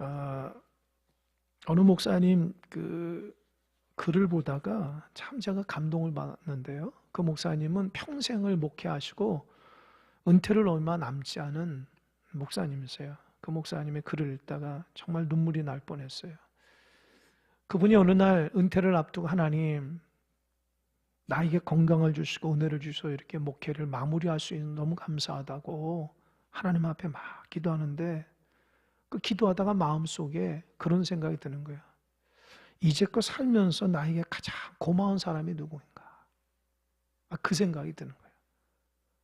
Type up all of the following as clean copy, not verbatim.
아, 어느 목사님 글을 보다가 참 제가 감동을 받았는데요. 그 목사님은 평생을 목회하시고 은퇴를 얼마 남지 않은 목사님이세요. 그 목사님의 글을 읽다가 정말 눈물이 날 뻔했어요. 그분이 어느 날 은퇴를 앞두고 하나님, 나에게 건강을 주시고 은혜를 주셔서 이렇게 목회를 마무리할 수 있는 너무 감사하다고 하나님 앞에 막 기도하는데, 그 기도하다가 마음속에 그런 생각이 드는 거예요. 이제껏 살면서 나에게 가장 고마운 사람이 누구인가? 그 생각이 드는 거예요.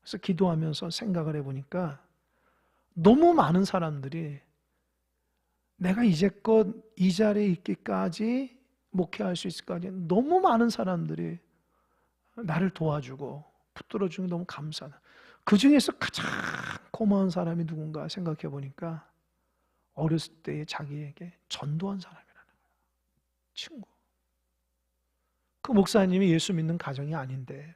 그래서 기도하면서 생각을 해보니까 너무 많은 사람들이 내가 이제껏 이 자리에 있기까지 목회할 수 있을까지 너무 많은 사람들이 나를 도와주고 붙들어주는 게 너무 감사하다. 그 중에서 가장 고마운 사람이 누군가 생각해 보니까 어렸을 때 자기에게 전도한 사람이라는 거예요. 친구. 그 목사님이 예수 믿는 가정이 아닌데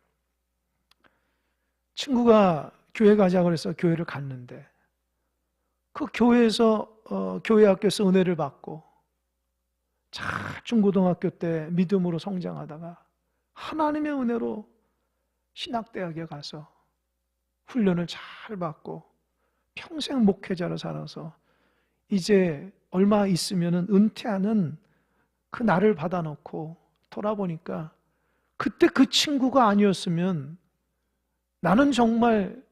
친구가 교회 가자고 해서 교회를 갔는데 그 교회에서 교회 학교에서 은혜를 받고 중고등학교 때 믿음으로 성장하다가 하나님의 은혜로 신학대학에 가서 훈련을 잘 받고 평생 목회자로 살아서 이제 얼마 있으면 은퇴하는 그 날을 받아놓고 돌아보니까 그때 그 친구가 아니었으면 나는 정말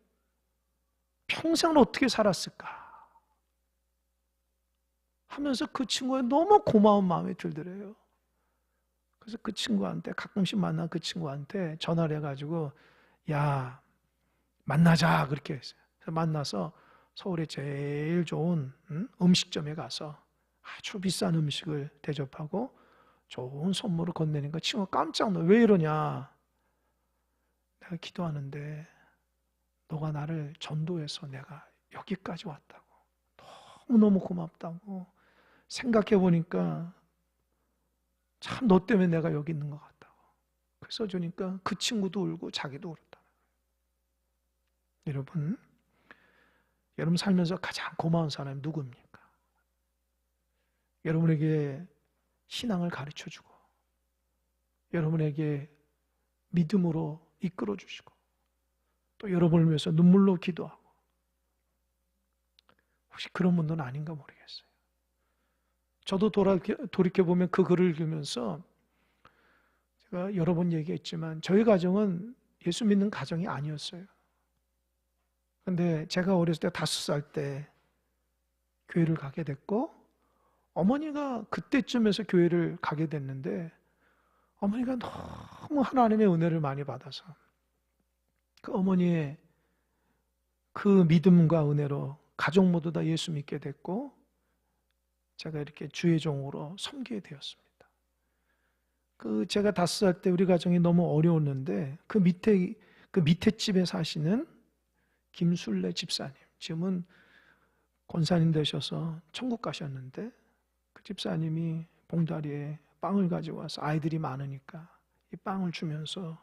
평생을 어떻게 살았을까 하면서 그 친구에 너무 고마운 마음이 들더래요. 그래서 그 친구한테 가끔씩 만난 그 친구한테 전화를 해가지고 야 만나자 그렇게 했어요. 그래서 만나서 서울에 제일 좋은 음식점에 가서 아주 비싼 음식을 대접하고 좋은 선물을 건네니까 친구가 깜짝 놀라. 왜 이러냐? 내가 기도하는데 너가 나를 전도해서 내가 여기까지 왔다고. 너무너무 고맙다고. 생각해 보니까 참 너 때문에 내가 여기 있는 것 같다고. 그래서 주니까 그 친구도 울고 자기도 울었다. 여러분 살면서 가장 고마운 사람이 누구입니까? 여러분에게 신앙을 가르쳐주고 여러분에게 믿음으로 이끌어주시고 또 여러분을 위해서 눈물로 기도하고 혹시 그런 분들은 아닌가 모르겠어요. 저도 돌이켜보면 그 글을 읽으면서 제가 여러 번 얘기했지만 저희 가정은 예수 믿는 가정이 아니었어요. 근데 제가 어렸을 때 5살 때 교회를 가게 됐고 어머니가 그때쯤에서 교회를 가게 됐는데 어머니가 너무 하나님의 은혜를 많이 받아서 그 어머니의 그 믿음과 은혜로 가족 모두 다 예수 믿게 됐고 제가 이렇게 주의 종으로 섬기게 되었습니다. 제가 5살 때 우리 가정이 너무 어려웠는데 그 밑에 집에 사시는 김술래 집사님, 지금은 권사님 되셔서 천국 가셨는데 그 집사님이 봉다리에 빵을 가지고 와서 아이들이 많으니까 이 빵을 주면서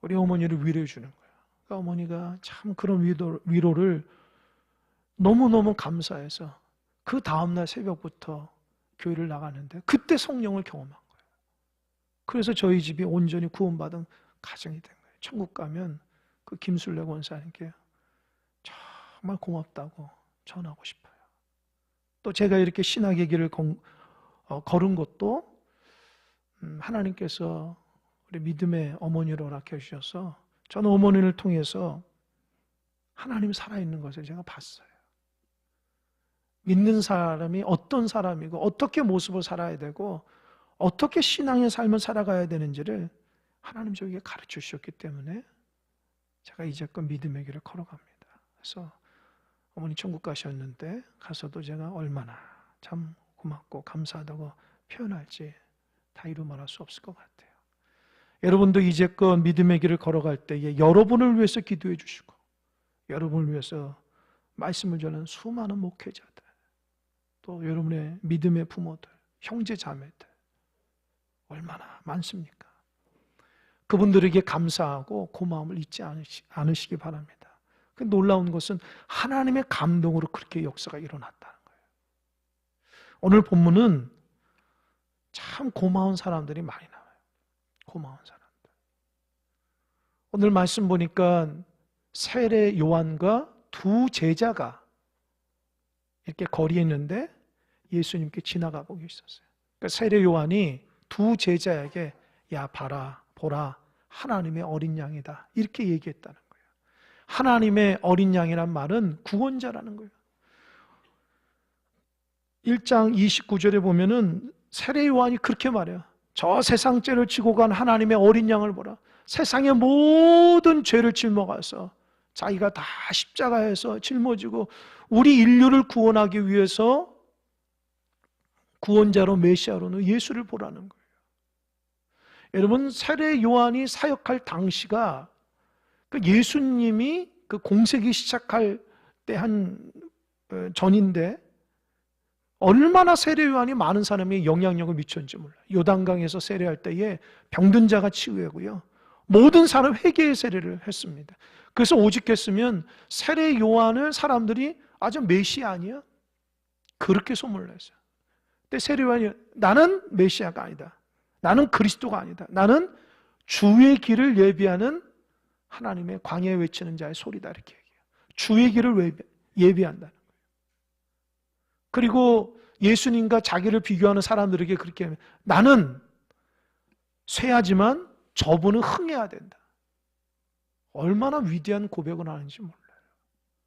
우리 어머니를 위로해 주는 거예요. 그 어머니가 참 그런 위로를 너무너무 감사해서 그 다음날 새벽부터 교회를 나가는데 그때 성령을 경험한 거예요. 그래서 저희 집이 온전히 구원받은 가정이 된 거예요. 천국 가면 그 김술래 권사님께 정말 고맙다고 전하고 싶어요. 또 제가 이렇게 신학의 길을 걸은 것도 하나님께서 우리 믿음의 어머니를 허락해 주셔서 저는 어머니를 통해서 하나님 살아있는 것을 제가 봤어요. 믿는 사람이 어떤 사람이고 어떻게 모습을 살아야 되고 어떻게 신앙의 삶을 살아가야 되는지를 하나님 저에게 가르쳐 주셨기 때문에 제가 이제껏 믿음의 길을 걸어갑니다. 그래서 어머니 천국 가셨는데 가서도 제가 얼마나 참 고맙고 감사하다고 표현할지 다 이루 말할 수 없을 것 같아요. 여러분도 이제껏 믿음의 길을 걸어갈 때에 여러분을 위해서 기도해 주시고 여러분을 위해서 말씀을 전하는 수많은 목회자들 또 여러분의 믿음의 부모들, 형제 자매들 얼마나 많습니까? 그분들에게 감사하고 고마움을 잊지 않으시기 바랍니다. 그 놀라운 것은 하나님의 감동으로 그렇게 역사가 일어났다는 거예요. 오늘 본문은 참 고마운 사람들이 많이 나와요. 고마운 사람들. 오늘 말씀 보니까 세례 요한과 두 제자가 이렇게 거리에 있는데 예수님께 지나가고 계셨어요. 그러니까 세례 요한이 두 제자에게 야 봐라 보라 하나님의 어린 양이다 이렇게 얘기했다는 거예요. 하나님의 어린 양이란 말은 구원자라는 거예요. 1장 29절에 보면은 세례 요한이 그렇게 말해요. 저 세상 죄를 지고 간 하나님의 어린 양을 보라. 세상의 모든 죄를 짊어가서 자기가 다 십자가에서 짊어지고 우리 인류를 구원하기 위해서 구원자로 메시아로는 예수를 보라는 거예요. 여러분 세례 요한이 사역할 당시가 그 예수님이 그 공생이 시작할 때 한 전인데 얼마나 세례 요한이 많은 사람에게 영향력을 미쳤는지 몰라요. 요단강에서 세례할 때에 병든 자가 치유하고요. 모든 사람 회개의 세례를 했습니다. 그래서 오직했으면 세례 요한을 사람들이 아주 메시아 아니야? 그렇게 소문을 냈어요. 근데 세례 요한이 나는 메시아가 아니다. 나는 그리스도가 아니다. 나는 주의 길을 예비하는 하나님의 광야에 외치는 자의 소리다 이렇게 얘기해요. 주의 길을 예비한다는 거예요. 그리고 예수님과 자기를 비교하는 사람들에게 그렇게 하면 나는 쇠하지만 저분은 흥해야 된다. 얼마나 위대한 고백을 하는지 몰라요.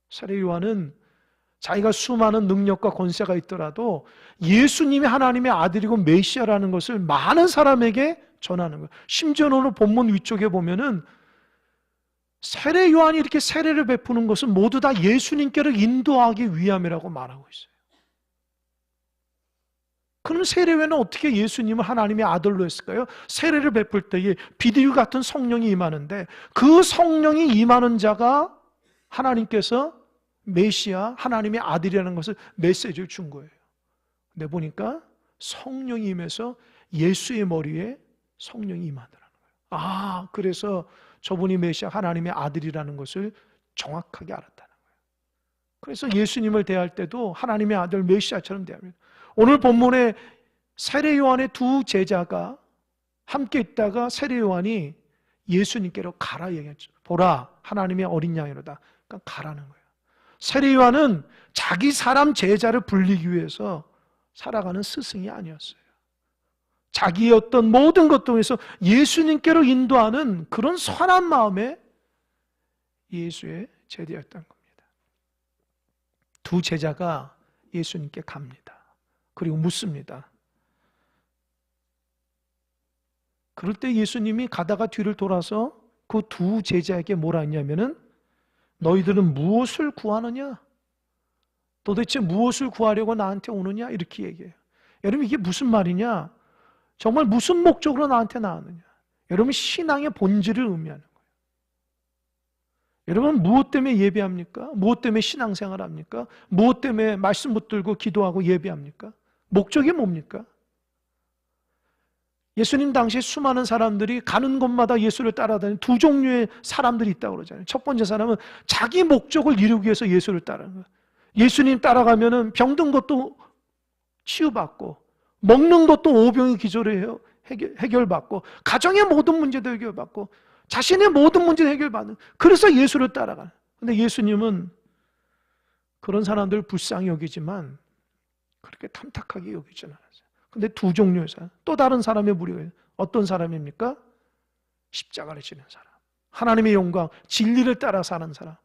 세례 요한은 자기가 수많은 능력과 권세가 있더라도 예수님이 하나님의 아들이고 메시아라는 것을 많은 사람에게 전하는 거예요. 심지어는 오늘 본문 위쪽에 보면은 세례 요한이 이렇게 세례를 베푸는 것은 모두 다 예수님께를 인도하기 위함이라고 말하고 있어요. 그럼 세례회는 어떻게 예수님을 하나님의 아들로 했을까요? 세례를 베풀 때에 비둘기 같은 성령이 임하는데 그 성령이 임하는 자가 하나님께서 메시아, 하나님의 아들이라는 것을 메시지를 준 거예요. 근데 보니까 성령이 임해서 예수의 머리에 성령이 임하더라는 거예요. 아, 그래서 저분이 메시아 하나님의 아들이라는 것을 정확하게 알았다는 거예요. 그래서 예수님을 대할 때도 하나님의 아들 메시아처럼 대합니다. 오늘 본문에 세례 요한의 두 제자가 함께 있다가 세례 요한이 예수님께로 가라 얘기했죠. 보라 하나님의 어린 양이로다. 그러니까 가라는 거예요. 세례 요한은 자기 사람 제자를 불리기 위해서 살아가는 스승이 아니었어요. 자기의 어떤 모든 것 통해서 예수님께로 인도하는 그런 선한 마음에 예수의 제자였던 겁니다. 두 제자가 예수님께 갑니다. 그리고 묻습니다. 그럴 때 예수님이 가다가 뒤를 돌아서 그 두 제자에게 뭐라 했냐면은 너희들은 무엇을 구하느냐? 도대체 무엇을 구하려고 나한테 오느냐? 이렇게 얘기해요. 여러분 이게 무슨 말이냐? 정말 무슨 목적으로 나한테 나왔느냐? 여러분 신앙의 본질을 의미하는 거예요. 여러분 무엇 때문에 예배합니까? 무엇 때문에 신앙생활 합니까? 무엇 때문에 말씀 붙들고 기도하고 예배합니까? 목적이 뭡니까? 예수님 당시에 수많은 사람들이 가는 곳마다 예수를 따라다니는 두 종류의 사람들이 있다고 그러잖아요. 첫 번째 사람은 자기 목적을 이루기 위해서 예수를 따르는 거예요. 예수님 따라가면은 병든 것도 치유받고 먹는 것도 오병이 기절을 해결받고 가정의 모든 문제도 해결받고 자신의 모든 문제도 해결받는 그래서 예수를 따라가는. 근데 예수님은 그런 사람들을 불쌍히 여기지만 그렇게 탐탁하게 여기지 않았어요. 근데 두 종류의 사람, 또 다른 사람의 무리가 있어요. 어떤 사람입니까? 십자가를 지는 사람, 하나님의 영광, 진리를 따라 사는 사람,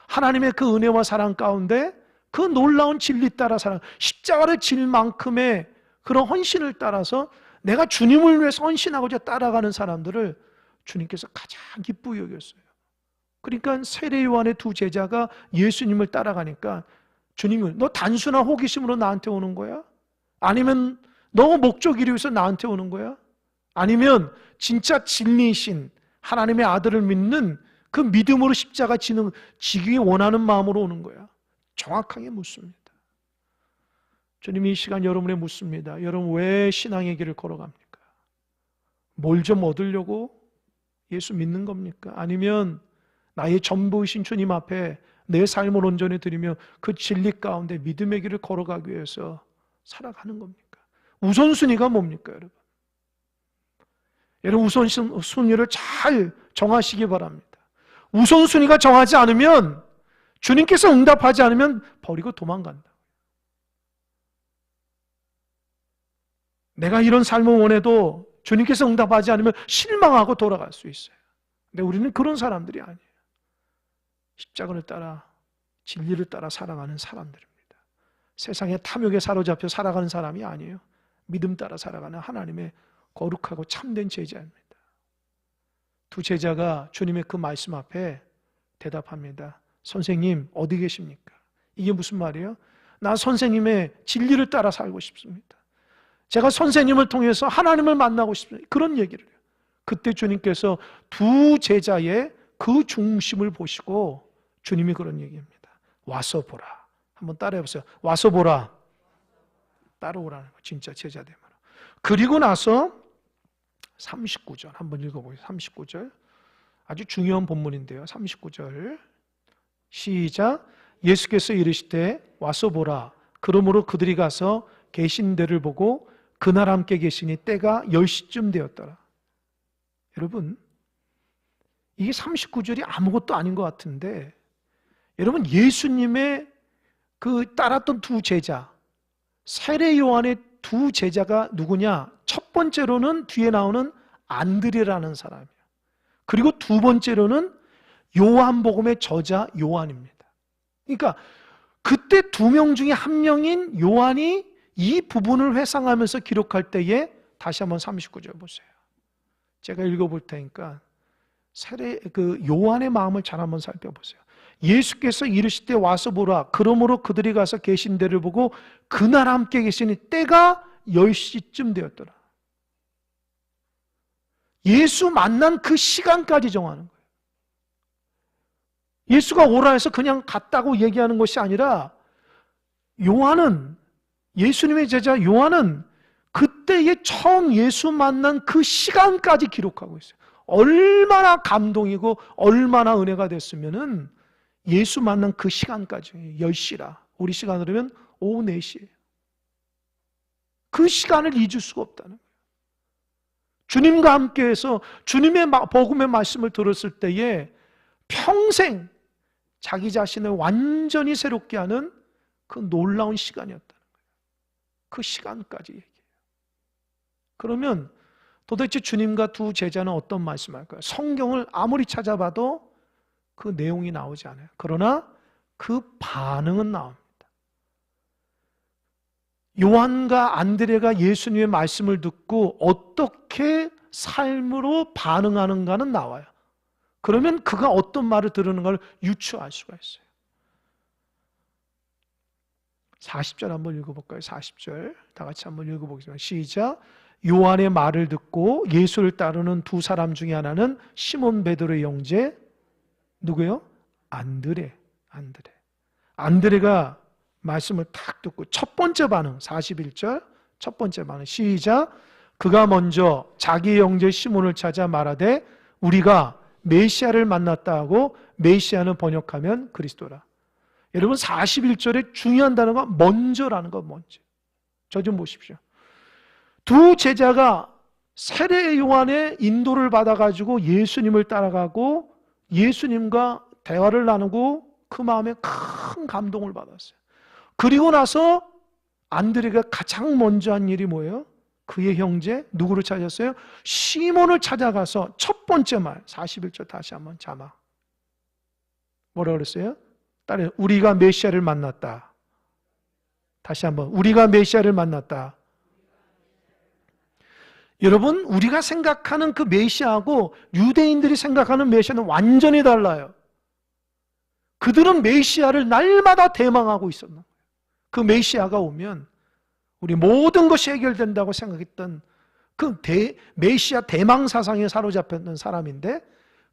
하나님의 그 은혜와 사랑 가운데 그 놀라운 진리 따라 사는 십자가를 질 만큼의 그런 헌신을 따라서 내가 주님을 위해서 헌신하고자 따라가는 사람들을 주님께서 가장 기쁘게 여겼어요. 그러니까 세례 요한의 두 제자가 예수님을 따라가니까 주님은 너 단순한 호기심으로 나한테 오는 거야? 아니면 너 목적 이루기 위해서 나한테 오는 거야? 아니면 진짜 진리이신 하나님의 아들을 믿는 그 믿음으로 십자가 지기 원하는 마음으로 오는 거야? 정확하게 묻습니다. 주님이 이 시간 여러분에 묻습니다. 여러분 왜 신앙의 길을 걸어갑니까? 뭘 좀 얻으려고 예수 믿는 겁니까? 아니면 나의 전부이신 주님 앞에 내 삶을 온전히 드리며 그 진리 가운데 믿음의 길을 걸어가기 위해서 살아가는 겁니까? 우선순위가 뭡니까, 여러분? 여러분, 우선순위를 잘 정하시기 바랍니다. 우선순위가 정하지 않으면, 주님께서 응답하지 않으면 버리고 도망간다. 내가 이런 삶을 원해도 주님께서 응답하지 않으면 실망하고 돌아갈 수 있어요. 근데 우리는 그런 사람들이 아니에요. 십자가를 따라, 진리를 따라 살아가는 사람들입니다. 세상의 탐욕에 사로잡혀 살아가는 사람이 아니에요. 믿음 따라 살아가는 하나님의 거룩하고 참된 제자입니다. 두 제자가 주님의 그 말씀 앞에 대답합니다. 선생님, 어디 계십니까? 이게 무슨 말이에요? 나 선생님의 진리를 따라 살고 싶습니다. 제가 선생님을 통해서 하나님을 만나고 싶습니다. 그런 얘기를 해요. 그때 주님께서 두 제자의 그 중심을 보시고 주님이 그런 얘기입니다. 와서 보라. 한번 따라해 보세요. 와서 보라. 따라오라는 거, 진짜 제자 되면. 그리고 나서 39절 한번 읽어보겠습니다. 39절 아주 중요한 본문인데요. 39절 시작. 예수께서 이르시되 와서 보라. 그러므로 그들이 가서 계신 데를 보고 그날 함께 계시니 때가 10시쯤 되었더라. 여러분, 이게 39절이 아무것도 아닌 것 같은데, 여러분, 예수님의 그 따랐던 두 제자, 세례 요한의 두 제자가 누구냐? 첫 번째로는 뒤에 나오는 안드레라는 사람이에요. 그리고 두 번째로는 요한복음의 저자 요한입니다. 그러니까 그때 두 명 중에 한 명인 요한이 이 부분을 회상하면서 기록할 때에 다시 한번 39절 보세요. 제가 읽어볼 테니까 요한의 마음을 잘 한번 살펴보세요. 예수께서 이르시되 와서 보라. 그러므로 그들이 가서 계신 데를 보고 그날 함께 계시니 때가 10시쯤 되었더라. 예수 만난 그 시간까지 정하는 거예요. 예수가 오라 해서 그냥 갔다고 얘기하는 것이 아니라, 요한은, 예수님의 제자 요한은 그때에 처음 예수 만난 그 시간까지 기록하고 있어요. 얼마나 감동이고 얼마나 은혜가 됐으면은 예수 만난 그 시간까지, 10시라. 우리 시간으로 하면 오후 4시예요. 그 시간을 잊을 수가 없다는 거예요. 주님과 함께해서 주님의 복음의 말씀을 들었을 때에 평생 자기 자신을 완전히 새롭게 하는 그 놀라운 시간이었다는 거예요. 그 시간까지 얘기해요. 그러면 도대체 주님과 두 제자는 어떤 말씀할까요? 성경을 아무리 찾아봐도 그 내용이 나오지 않아요. 그러나 그 반응은 나옵니다. 요한과 안드레가 예수님의 말씀을 듣고 어떻게 삶으로 반응하는가는 나와요. 그러면 그가 어떤 말을 들으는가를 유추할 수가 있어요. 40절 한번 읽어볼까요? 40절 다 같이 한번 읽어보겠습니다. 시작. 요한의 말을 듣고 예수를 따르는 두 사람 중에 하나는 시몬 베드로의 형제 누구요? 안드레. 안드레가 말씀을 탁 듣고 첫 번째 반응 41절 첫 번째 반응 시작. 그가 먼저 자기 형제 시몬을 찾아 말하되 우리가 메시아를 만났다 하고, 메시아는 번역하면 그리스도라. 여러분 41절에 중요한 단어가 먼저라는 거. 먼저. 저 좀 보십시오. 두 제자가 세례 요한의 인도를 받아가지고 예수님을 따라가고 예수님과 대화를 나누고 그 마음에 큰 감동을 받았어요. 그리고 나서 안드레가 가장 먼저 한 일이 뭐예요? 그의 형제 누구를 찾았어요? 시몬을 찾아가서 첫 번째 말 41절 다시 한번 자막 뭐라고 그랬어요? 따라해. 우리가 메시아를 만났다. 다시 한번 우리가 메시아를 만났다. 여러분, 우리가 생각하는 그 메시아하고 유대인들이 생각하는 메시아는 완전히 달라요. 그들은 메시아를 날마다 대망하고 있었나 거예요. 그 메시아가 오면 우리 모든 것이 해결된다고 생각했던 그 메시아 대망 사상에 사로잡혔던 사람인데,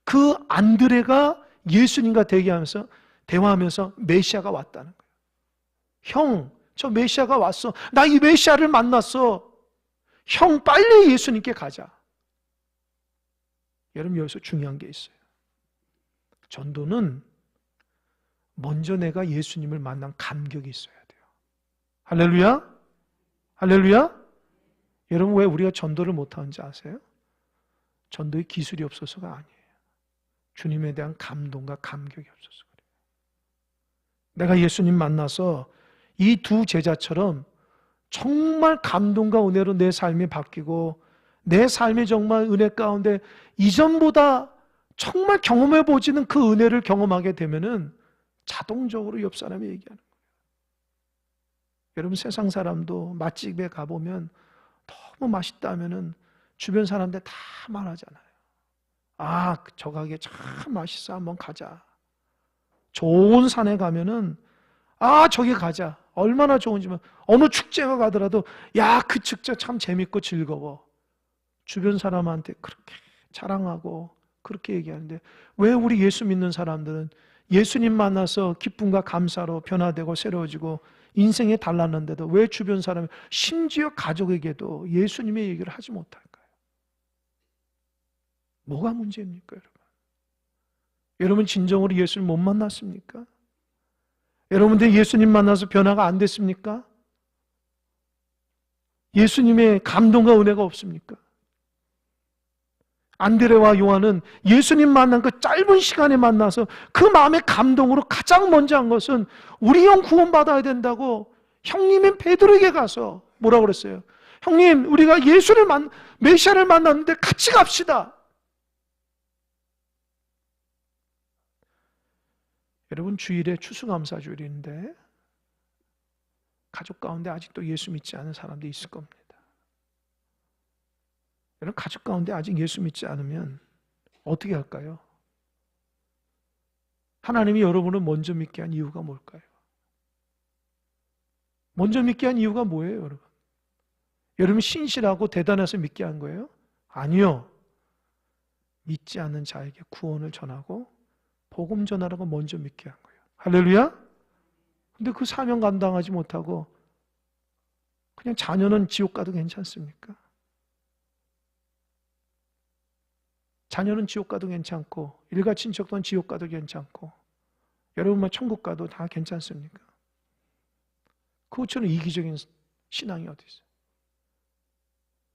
그 안드레가 예수님과 대화하면서 메시아가 왔다는 거예요. 형, 저 메시아가 왔어. 나 이 메시아를 만났어. 형, 빨리 예수님께 가자. 여러분, 여기서 중요한 게 있어요. 전도는 먼저 내가 예수님을 만난 감격이 있어야 돼요. 할렐루야. 할렐루야? 여러분 왜 우리가 전도를 못하는지 아세요? 전도의 기술이 없어서가 아니에요. 주님에 대한 감동과 감격이 없어서 그래요. 내가 예수님 만나서 이 두 제자처럼 정말 감동과 은혜로 내 삶이 바뀌고 내 삶이 정말 은혜 가운데 이전보다 정말 경험해보지는 그 은혜를 경험하게 되면은 자동적으로 옆 사람이 얘기하는 거예요. 여러분 세상 사람도 맛집에 가보면 너무 맛있다 하면은 주변 사람들 다 말하잖아요. 아, 저 가게 참 맛있어. 한번 가자. 좋은 산에 가면은 아, 저기 가자. 얼마나 좋은지만 어느 축제가 가더라도 야, 그 축제 참 재밌고 즐거워. 주변 사람한테 그렇게 자랑하고 그렇게 얘기하는데 왜 우리 예수 믿는 사람들은 예수님 만나서 기쁨과 감사로 변화되고 새로워지고 인생이 달랐는데도 왜 주변 사람, 심지어 가족에게도 예수님의 얘기를 하지 못할까요? 뭐가 문제입니까, 여러분? 여러분 진정으로 예수를 못 만났습니까? 여러분들 예수님 만나서 변화가 안 됐습니까? 예수님의 감동과 은혜가 없습니까? 안드레와 요한은 예수님 만난 그 짧은 시간에 만나서 그 마음의 감동으로 가장 먼저 한 것은 우리 영 구원받아야 된다고 형님인 베드로에게 가서 뭐라고 그랬어요? 형님, 우리가 메시아를 만났는데 같이 갑시다. 여러분 주일에 추수감사주일인데 가족 가운데 아직도 예수 믿지 않은 사람도 있을 겁니다. 여러분 가족 가운데 아직 예수 믿지 않으면 어떻게 할까요? 하나님이 여러분을 먼저 믿게 한 이유가 뭘까요? 먼저 믿게 한 이유가 뭐예요, 여러분? 여러분 신실하고 대단해서 믿게 한 거예요? 아니요. 믿지 않는 자에게 구원을 전하고 복음 전하라고 먼저 믿게 한 거예요. 할렐루야? 근데 그 사명 감당하지 못하고 그냥 자녀는 지옥 가도 괜찮습니까? 자녀는 지옥 가도 괜찮고 일가 친척도 지옥 가도 괜찮고 여러분만 천국 가도 다 괜찮습니까? 그것처럼 이기적인 신앙이 어디 있어요?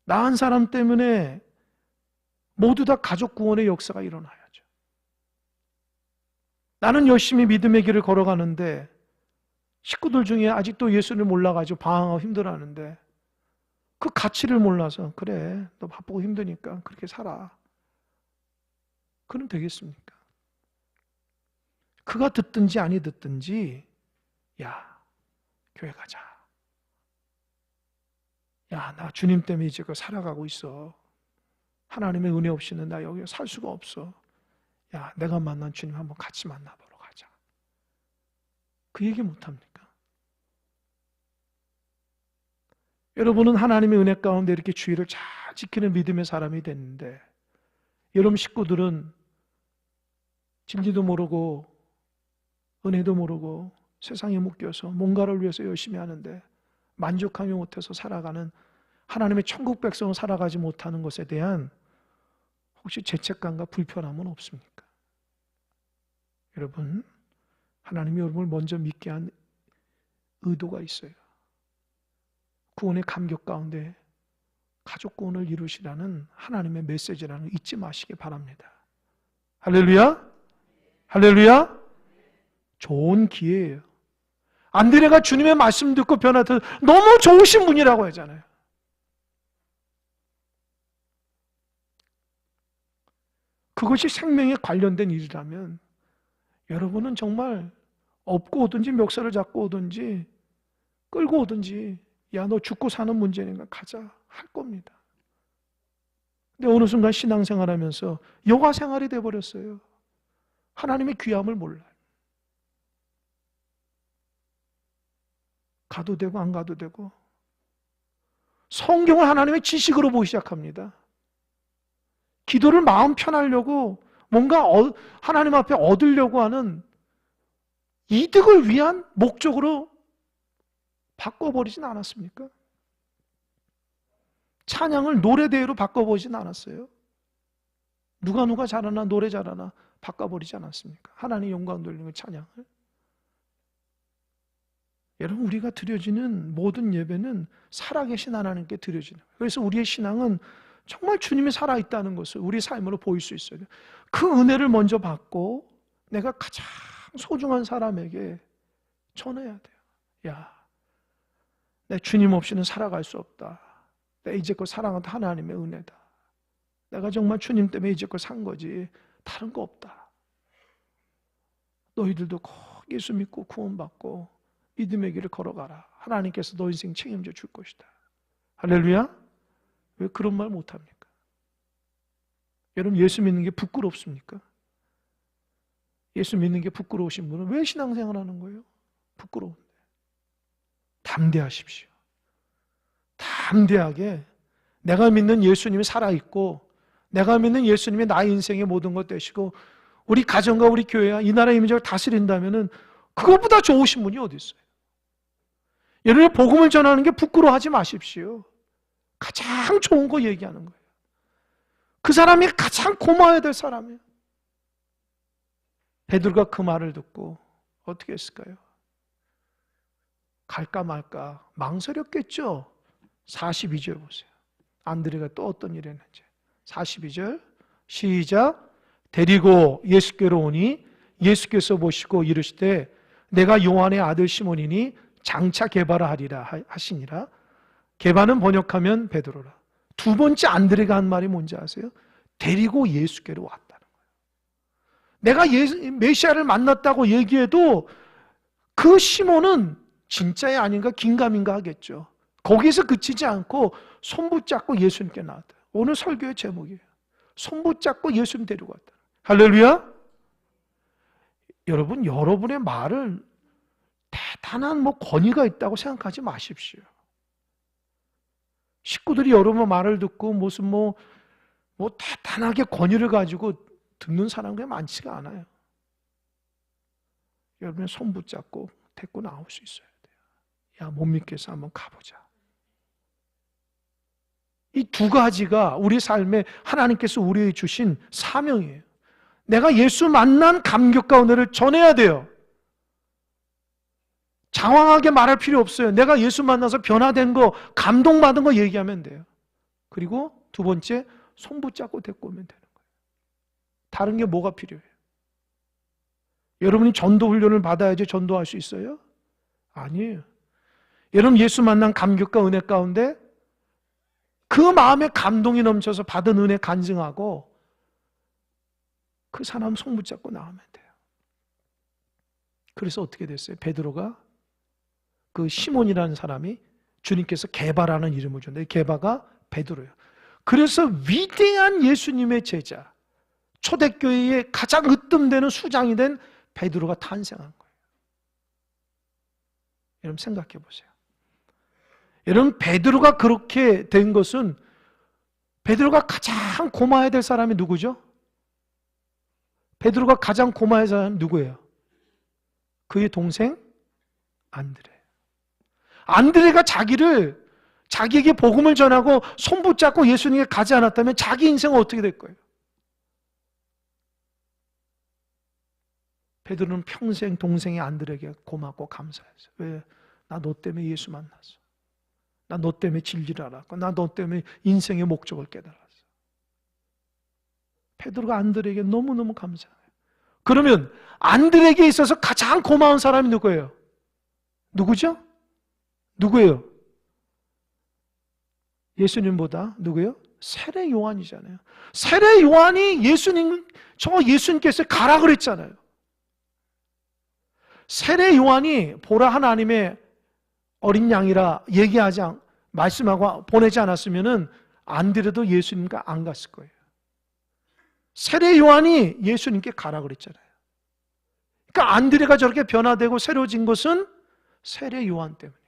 낳은 사람 때문에 모두 다 가족 구원의 역사가 일어나야죠. 나는 열심히 믿음의 길을 걸어가는데 식구들 중에 아직도 예수를 몰라가지고 방황하고 힘들어하는데 그 가치를 몰라서 그래 너 바쁘고 힘드니까 그렇게 살아. 그럼 되겠습니까? 그가 듣든지 아니 듣든지 야 교회 가자. 야 나 주님 때문에 지금 살아가고 있어. 하나님의 은혜 없이는 나 여기 살 수가 없어. 야 내가 만난 주님 한번 같이 만나보러 가자. 그 얘기 못합니까? 여러분은 하나님의 은혜 가운데 이렇게 주의를 잘 지키는 믿음의 사람이 됐는데 여러분 식구들은 진리도 모르고 은혜도 모르고 세상에 묶여서 뭔가를 위해서 열심히 하는데 만족하며 못해서 살아가는 하나님의 천국 백성을 살아가지 못하는 것에 대한 혹시 죄책감과 불편함은 없습니까? 여러분 하나님이 여러분을 먼저 믿게 한 의도가 있어요. 구원의 감격 가운데 가족 구원을 이루시라는 하나님의 메시지라는 거 잊지 마시기 바랍니다. 할렐루야? 할렐루야? 좋은 기회예요. 안드레가 주님의 말씀 듣고 변화돼서 너무 좋으신 분이라고 하잖아요. 그것이 생명에 관련된 일이라면 여러분은 정말 업고 오든지 멱살을 잡고 오든지 끌고 오든지 야 너 죽고 사는 문제니까 가자 할 겁니다. 근데 어느 순간 신앙생활하면서 여가생활이 돼버렸어요. 하나님의 귀함을 몰라요. 가도 되고 안 가도 되고 성경을 하나님의 지식으로 보기 시작합니다. 기도를 마음 편하려고 뭔가 하나님 앞에 얻으려고 하는 이득을 위한 목적으로 바꿔버리진 않았습니까? 찬양을 노래대회로 바꿔버리진 않았어요. 누가 잘하나 노래 잘하나 바꿔버리지 않았습니까? 하나님 영광 돌리는 찬양을. 여러분, 우리가 드려지는 모든 예배는 살아계신 하나님께 드려지는 거예요. 그래서 우리의 신앙은 정말 주님이 살아있다는 것을 우리 삶으로 보일 수 있어요. 그 은혜를 먼저 받고 내가 가장 소중한 사람에게 전해야 돼요. 야, 내 주님 없이는 살아갈 수 없다. 내 이제껏 사랑한 하나님의 은혜다. 내가 정말 주님 때문에 이제껏 산 거지 다른 거 없다. 너희들도 꼭 예수 믿고 구원받고 믿음의 길을 걸어가라. 하나님께서 너 인생 책임져 줄 것이다. 할렐루야? 왜 그런 말 못합니까? 여러분, 예수 믿는 게 부끄럽습니까? 예수 믿는 게 부끄러우신 분은 왜 신앙생활 하는 거예요? 부끄러운데. 담대하십시오. 담대하게 내가 믿는 예수님이 살아있고 내가 믿는 예수님이 나의 인생의 모든 것 되시고 우리 가정과 우리 교회와 이 나라의 민족을 다스린다면 그것보다 좋으신 분이 어디 있어요? 여러분이 복음을 전하는 게 부끄러워하지 마십시오. 가장 좋은 거 얘기하는 거예요. 그 사람이 가장 고마워야 될 사람이에요. 베드로가 그 말을 듣고 어떻게 했을까요? 갈까 말까 망설였겠죠. 42절 보세요. 안드레가 또 어떤 일을 했는지. 42절 시작. 데리고 예수께로 오니 예수께서 보시고 이르시되 내가 요한의 아들 시몬이니 장차 게바라 하리라 하시니라. 게바는 번역하면 베드로라. 두 번째 안드레가 한 말이 뭔지 아세요? 데리고 예수께로 왔다는 거예요. 내가 메시아를 만났다고 얘기해도 그 시몬은 진짜야 아닌가 긴가민가 하겠죠. 거기서 그치지 않고 손 붙잡고 예수님께 나왔다. 오늘 설교의 제목이에요. 손 붙잡고 예수님 데리고 왔다. 할렐루야. 여러분, 여러분의 말을 대단한 권위가 있다고 생각하지 마십시오. 식구들이 여러분 말을 듣고 무슨 대단하게 권위를 가지고 듣는 사람이 많지가 않아요. 여러분의 손 붙잡고 데리고 나올 수 있어야 돼요. 야, 못 믿겠어. 한번 가보자. 이 두 가지가 우리 삶에 하나님께서 우리에게 주신 사명이에요. 내가 예수 만난 감격과 은혜를 전해야 돼요. 장황하게 말할 필요 없어요. 내가 예수 만나서 변화된 거, 감동받은 거 얘기하면 돼요. 그리고 두 번째, 손 붙잡고 데리고 오면 되는 거예요. 다른 게 뭐가 필요해요? 여러분이 전도 훈련을 받아야지 전도할 수 있어요? 아니에요. 여러분 예수 만난 감격과 은혜 가운데 그 마음에 감동이 넘쳐서 받은 은혜 간증하고 그 사람 손 붙잡고 나오면 돼요. 그래서 어떻게 됐어요? 베드로가 그 시몬이라는 사람이 주님께서 게바라는 이름을 줬는데 게바가 베드로예요. 그래서 위대한 예수님의 제자, 초대교회의 가장 으뜸되는 수장이 된 베드로가 탄생한 거예요. 여러분 생각해 보세요. 여러분 베드로가 그렇게 된 것은 베드로가 가장 고마워야 될 사람이 누구죠? 베드로가 가장 고마워야 할 사람이 누구예요? 그의 동생 안드레. 안드레가 자기에게 복음을 전하고 손 붙잡고 예수님께 가지 않았다면 자기 인생은 어떻게 될 거예요? 베드로는 평생 동생의 안드레에게 고맙고 감사했어요. 왜? 나 너 때문에 예수 만났어. 나 너 때문에 진리를 알았고 나 너 때문에 인생의 목적을 깨달았어. 베드로가 안드레에게 너무너무 감사해요. 그러면 안드레에게 있어서 가장 고마운 사람이 누구예요? 누구죠? 누구예요? 예수님보다 누구예요? 세례 요한이잖아요. 세례 요한이 예수님께서 가라 그랬잖아요. 세례 요한이 보라 하나님의 어린 양이라 말씀하고 보내지 않았으면은 안드레도 예수님께 안 갔을 거예요. 세례 요한이 예수님께 가라 그랬잖아요. 그러니까 안드레가 저렇게 변화되고 새로워진 것은 세례 요한 때문이에요.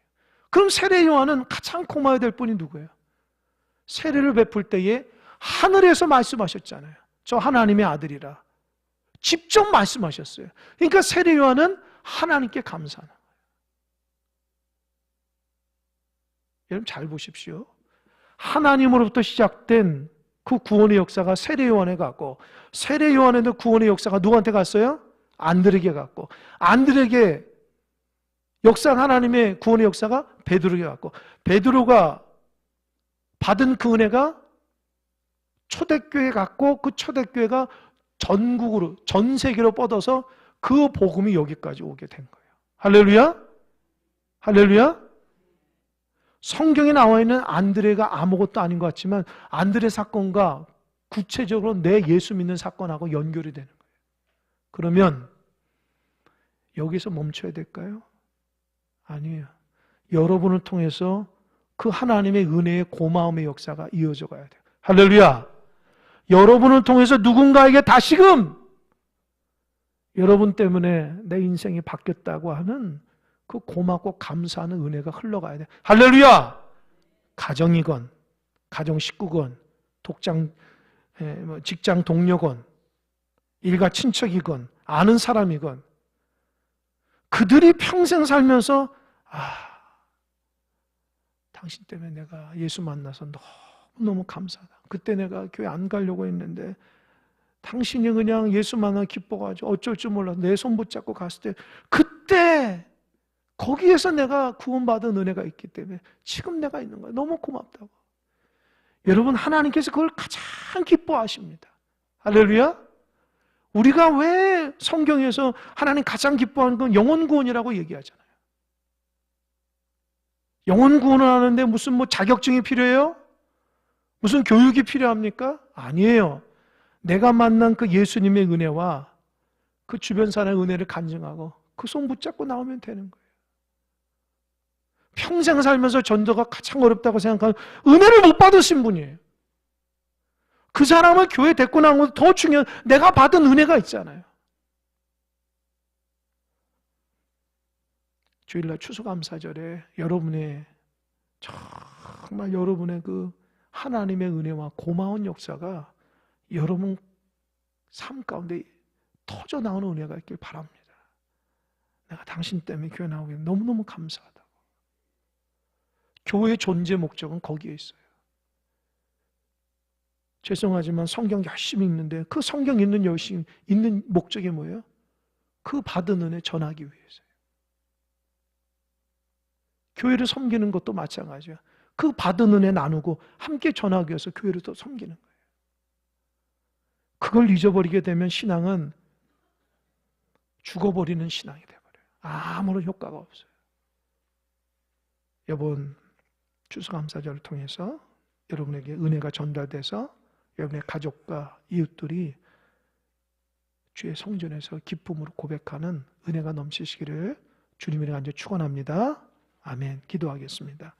그럼 세례 요한은 가장 고마워야 될 분이 누구예요? 세례를 베풀 때에 하늘에서 말씀하셨잖아요. 저 하나님의 아들이라. 직접 말씀하셨어요. 그러니까 세례 요한은 하나님께 감사하는 거예요. 여러분 잘 보십시오. 하나님으로부터 시작된 그 구원의 역사가 세례 요한에 갔고 세례 요한에도 구원의 역사가 누구한테 갔어요? 안드레에게 갔고 안드레에게 역사, 하나님의 구원의 역사가 베드로에게 왔고, 베드로가 받은 그 은혜가 초대교회에 갔고, 그 초대교회가 전국으로, 전 세계로 뻗어서 그 복음이 여기까지 오게 된 거예요. 할렐루야? 할렐루야? 성경에 나와 있는 안드레가 아무것도 아닌 것 같지만 안드레 사건과 구체적으로 내 예수 믿는 사건하고 연결이 되는 거예요. 그러면 여기서 멈춰야 될까요? 아니에요. 여러분을 통해서 그 하나님의 은혜의 고마움의 역사가 이어져 가야 돼요. 할렐루야! 여러분을 통해서 누군가에게 다시금 여러분 때문에 내 인생이 바뀌었다고 하는 그 고맙고 감사하는 은혜가 흘러가야 돼요. 할렐루야! 가정이건, 가정 식구건, 직장 동료건, 일가 친척이건, 아는 사람이건, 그들이 평생 살면서 당신 때문에 내가 예수 만나서 너무 감사하다. 그때 내가 교회 안 가려고 했는데 당신이 그냥 예수 만나 기뻐가지고 어쩔 줄 몰라 내 손 붙잡고 갔을 때 그때 거기에서 내가 구원받은 은혜가 있기 때문에 지금 내가 있는 거야. 너무 고맙다고. 여러분, 하나님께서 그걸 가장 기뻐하십니다. 할렐루야. 우리가 왜 성경에서 하나님 가장 기뻐하는 건 영혼 구원이라고 얘기하잖아요. 영혼 구원을 하는데 무슨 자격증이 필요해요? 무슨 교육이 필요합니까? 아니에요. 내가 만난 그 예수님의 은혜와 그 주변 사람의 은혜를 간증하고 그 손 붙잡고 나오면 되는 거예요. 평생 살면서 전도가 가장 어렵다고 생각하는 은혜를 못 받으신 분이에요. 그 사람을 교회에 데리고 나온 것도 더 중요한 내가 받은 은혜가 있잖아요. 주일날 추수감사절에 여러분의 정말 여러분의 그 하나님의 은혜와 고마운 역사가 여러분 삶 가운데 터져 나오는 은혜가 있길 바랍니다. 내가 당신 때문에 교회 나오기 너무너무 감사하다고. 교회의 존재 목적은 거기에 있어요. 죄송하지만 성경 열심히 읽는데 그 성경 읽는 열심히 읽는 목적이 뭐예요? 그 받은 은혜 전하기 위해서요. 교회를 섬기는 것도 마찬가지야. 그 받은 은혜 나누고 함께 전하기 위해서 교회를 또 섬기는 거예요. 그걸 잊어버리게 되면 신앙은 죽어버리는 신앙이 돼버려요. 아무런 효과가 없어요. 이번 추수감사절을 통해서 여러분에게 은혜가 전달돼서 여러분의 가족과 이웃들이 주의 성전에서 기쁨으로 고백하는 은혜가 넘치시기를 주님의 이름으로 축원합니다. 아멘. 기도하겠습니다.